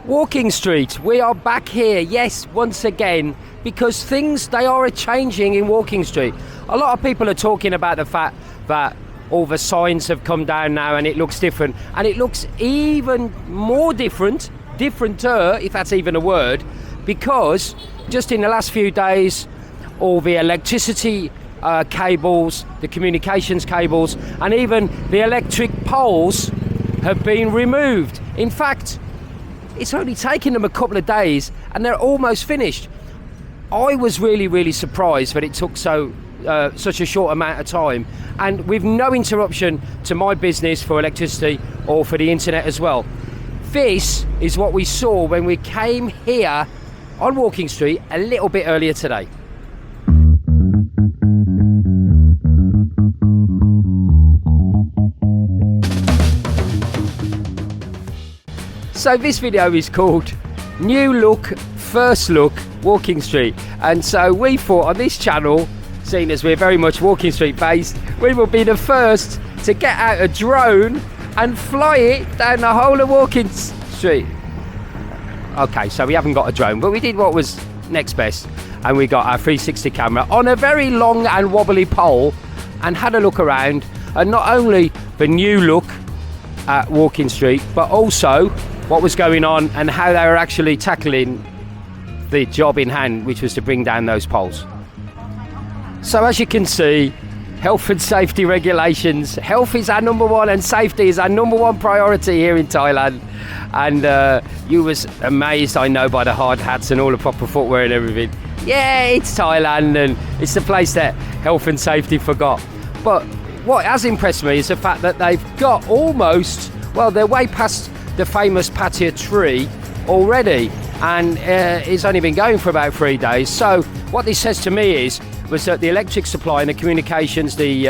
Walking Street, we are back here, yes, once again, because things, they are changing in Walking Street. A lot of people are talking about the fact that all the signs have come down now and it looks different, and it looks even more differenter, if that's even a word, because just in the last few days, all the electricity cables, the communications cables, and even the electric poles have been removed. In fact, it's only taken them a couple of days and they're almost finished. I was really surprised that it took such a short amount of time, and with no interruption to my business for electricity or for the internet as well. This is what we saw when we came here on Walking Street a little bit earlier today. So this video is called New Look, First Look, Walking Street. And so we thought on this channel, seeing as we're very much Walking Street based, we will be the first to get out a drone and fly it down the whole of Walking Street. Okay, so we haven't got a drone, but we did what was next best. And we got our 360 camera on a very long and wobbly pole and had a look around. And not only the new look at Walking Street, but also what was going on and how they were actually tackling the job in hand, which was to bring down those poles. So as you can see, health and safety regulations. Health is our number one and safety is our number one priority here in Thailand. And you was amazed, I know, by the hard hats and all the proper footwear and everything. Yeah, it's Thailand and it's the place that health and safety forgot. But what has impressed me is the fact that they've got almost, well, they're way past the famous Pattaya tree already, and it's only been going for about 3 days. So what this says to me was that the electric supply and the communications, the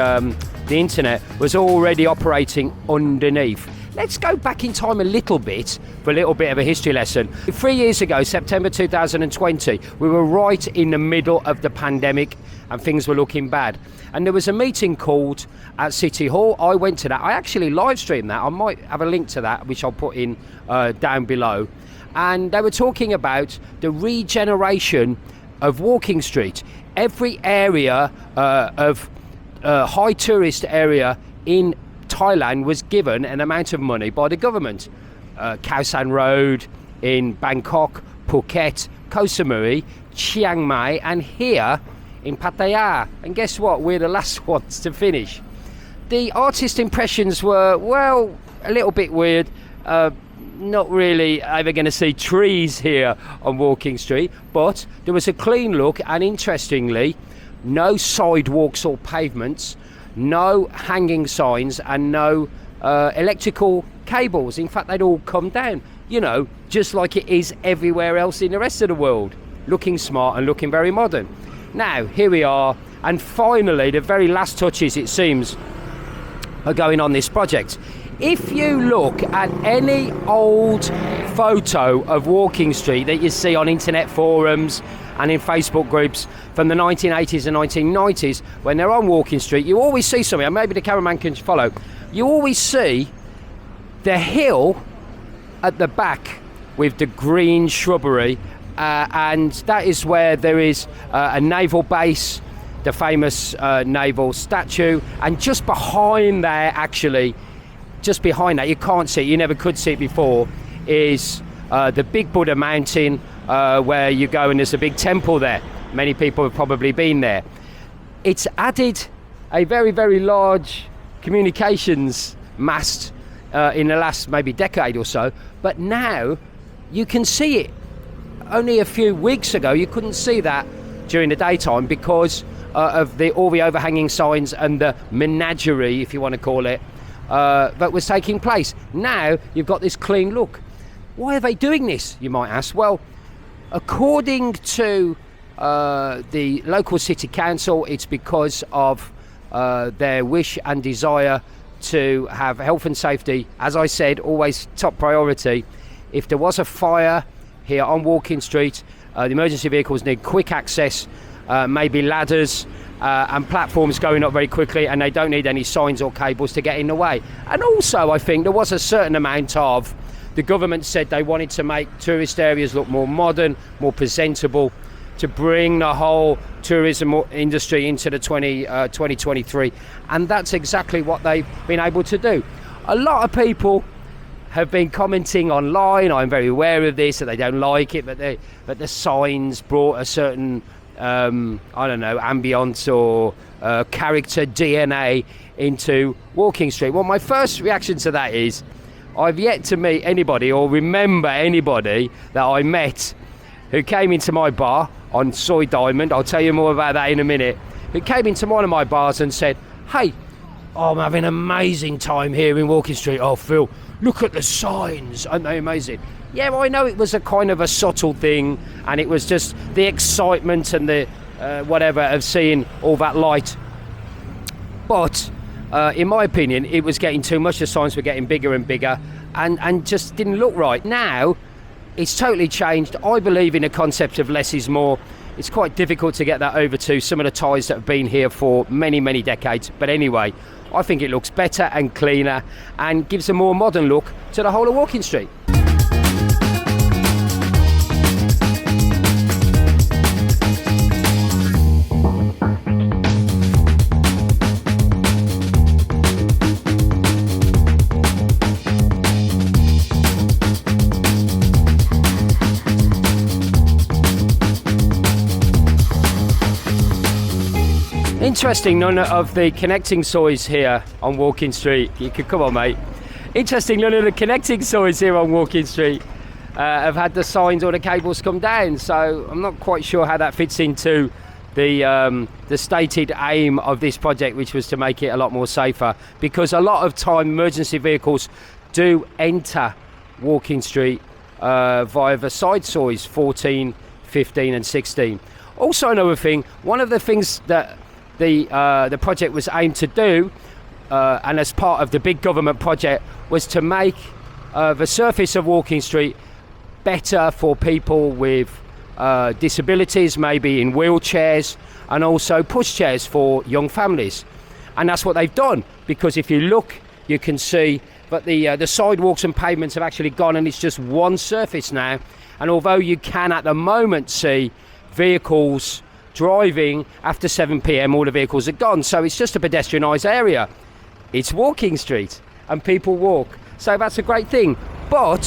internet was already operating underneath. Let's go back in time a little bit for a little bit of a history lesson. 3 years ago, September 2020, we were right in the middle of the pandemic and things were looking bad. And there was a meeting called at City Hall. I went to that. I actually live streamed that. I might have a link to that, which I'll put in down below. And they were talking about the regeneration of Walking Street. Every area of high tourist area in Thailand was given an amount of money by the government. Khao San Road in Bangkok, Phuket, Koh Samui, Chiang Mai, and here in Pattaya. And guess what? We're the last ones to finish. The artist impressions were, well, a little bit weird. Not really ever going to see trees here on Walking Street, but there was a clean look, and interestingly, no sidewalks or pavements, no hanging signs, and no electrical cables. In fact, they'd all come down, you know, just like it is everywhere else in the rest of the world, looking smart and looking very modern. Now, here we are, and finally, the very last touches, it seems, are going on this project. If you look at any old photo of Walking Street that you see on internet forums and in Facebook groups from the 1980s and 1990s, when they're on Walking Street, you always see something, and maybe the cameraman can follow, you always see the hill at the back with the green shrubbery, and that is where there is a naval base, the famous naval statue, and just behind there, actually, just behind that, you can't see it, you never could see it before, is the Big Buddha mountain, where you go and there's a big temple there. Many people have probably been there. It's added a very large communications mast in the last maybe decade or so, but now you can see it. Only a few weeks ago you couldn't see that during the daytime because of all the overhanging signs and the menagerie, if you want to call it, that was taking place. Now you've got this clean look. Why are they doing this, you might ask? Well, according to the local city council, it's because of their wish and desire to have health and safety, as I said, always top priority. If there was a fire here on Walking Street, the emergency vehicles need quick access, maybe ladders and platforms going up very quickly, and they don't need any signs or cables to get in the way. And also, I think there was a certain amount of the government said they wanted to make tourist areas look more modern, more presentable, to bring the whole tourism industry into the 2023, and that's exactly what they've been able to do. A lot of people have been commenting online, I'm very aware of this, that they don't like it, but the signs brought a certain I don't know, ambience or character DNA into Walking Street. Well, my first reaction to that is I've yet to meet anybody or remember anybody that I met who came into my bar on Soy Diamond, I'll tell you more about that in a minute, who came into one of my bars and said, hey, I'm having an amazing time here in Walking Street. Oh, Phil, look at the signs, aren't they amazing? Yeah, well, I know it was a kind of a subtle thing, and it was just the excitement and the whatever of seeing all that light. But in my opinion, it was getting too much. The signs were getting bigger and bigger, and just didn't look right. Now, it's totally changed. I believe in the concept of less is more. It's quite difficult to get that over to some of the Thais that have been here for many, many decades. But anyway, I think it looks better and cleaner and gives a more modern look to the whole of Walking Street. Interesting, none of the connecting soys here on Walking Street. You could come on, mate. Interesting, none of the connecting soys here on Walking Street have had the signs or the cables come down. So I'm not quite sure how that fits into the stated aim of this project, which was to make it a lot more safer. Because a lot of time, emergency vehicles do enter Walking Street via the side soys 14, 15, and 16. Also, another thing, one of the things that the project was aimed to do, and as part of the big government project, was to make the surface of Walking Street better for people with disabilities, maybe in wheelchairs, and also pushchairs for young families. And that's what they've done, because if you look, you can see that the sidewalks and pavements have actually gone, and it's just one surface now. And although you can at the moment see vehicles driving after 7 p.m, all the vehicles are gone, so it's just a pedestrianised area. It's Walking Street and people walk, so that's a great thing. But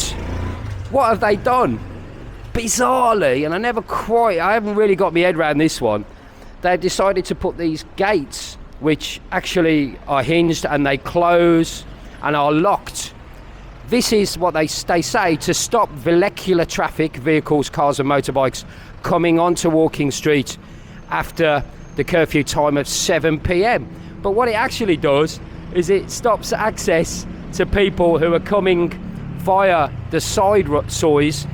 what have they done? Bizarrely, and I haven't really got my head around this one, they've decided to put these gates which actually are hinged and they close and are locked. This is what they say to stop vehicular traffic, vehicles, cars and motorbikes coming onto Walking Street after the curfew time of 7 p.m. But what it actually does is it stops access to people who are coming via the side soys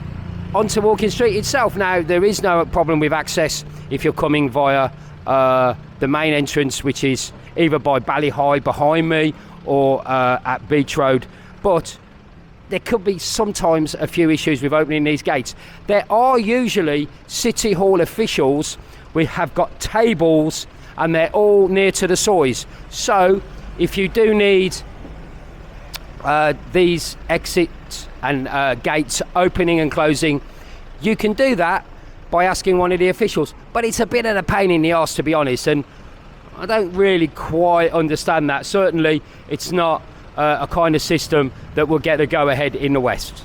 onto Walking Street itself. Now, there is no problem with access if you're coming via the main entrance, which is either by Bally High behind me or at Beach Road, but there could be sometimes a few issues with opening these gates. There are usually City Hall officials. We have got tables and they're all near to the soys. So if you do need these exits and gates opening and closing, you can do that by asking one of the officials. But it's a bit of a pain in the arse, to be honest, and I don't really quite understand that. Certainly it's not a kind of system that will get the go-ahead in the West.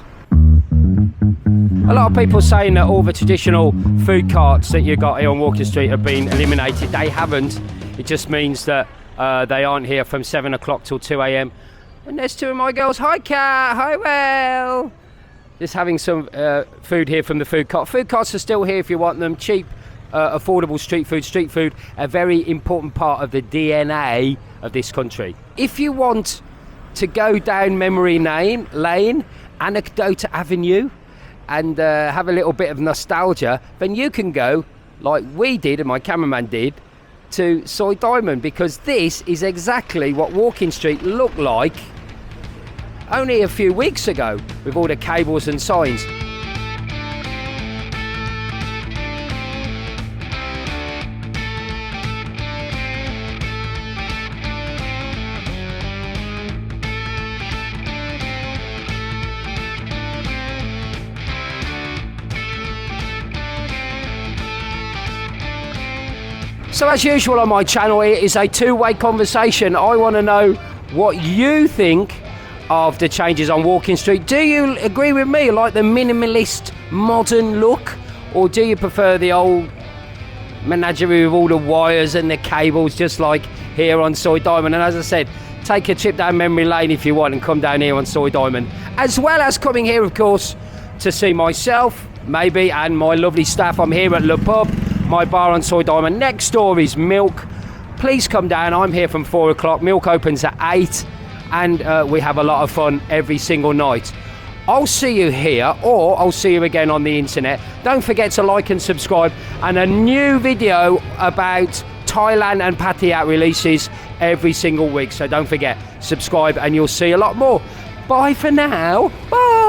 A lot of people saying that all the traditional food carts that you got here on Walking Street have been eliminated. They haven't. It just means that they aren't here from 7 o'clock till 2 a.m. And there's two of my girls. Hi, Kat. Hi, Will. Just having some food here from the food cart. Food carts are still here if you want them. Cheap, affordable street food. Street food, a very important part of the DNA of this country. If you want to go down memory lane, Anecdote Avenue, and have a little bit of nostalgia, then you can go, like we did and my cameraman did, to Soy Diamond, because this is exactly what Walking Street looked like only a few weeks ago with all the cables and signs. So as usual on my channel, it is a two-way conversation. I want to know what you think of the changes on Walking Street. Do you agree with me, like the minimalist modern look, or do you prefer the old menagerie with all the wires and the cables, just like here on Soy Diamond? And as I said, take a trip down memory lane if you want and come down here on Soy Diamond, as well as coming here, of course, to see myself, maybe, and my lovely staff. I'm here at Le Pub, my bar on Soy Diamond. Next door is Milk. Please come down. I'm here from 4 o'clock. Milk opens at 8, and we have a lot of fun every single night. I'll see you here, or I'll see you again on the internet. Don't forget to like and subscribe, and a new video about Thailand and Pattaya releases every single week. So don't forget, subscribe and you'll see a lot more. Bye for now. Bye.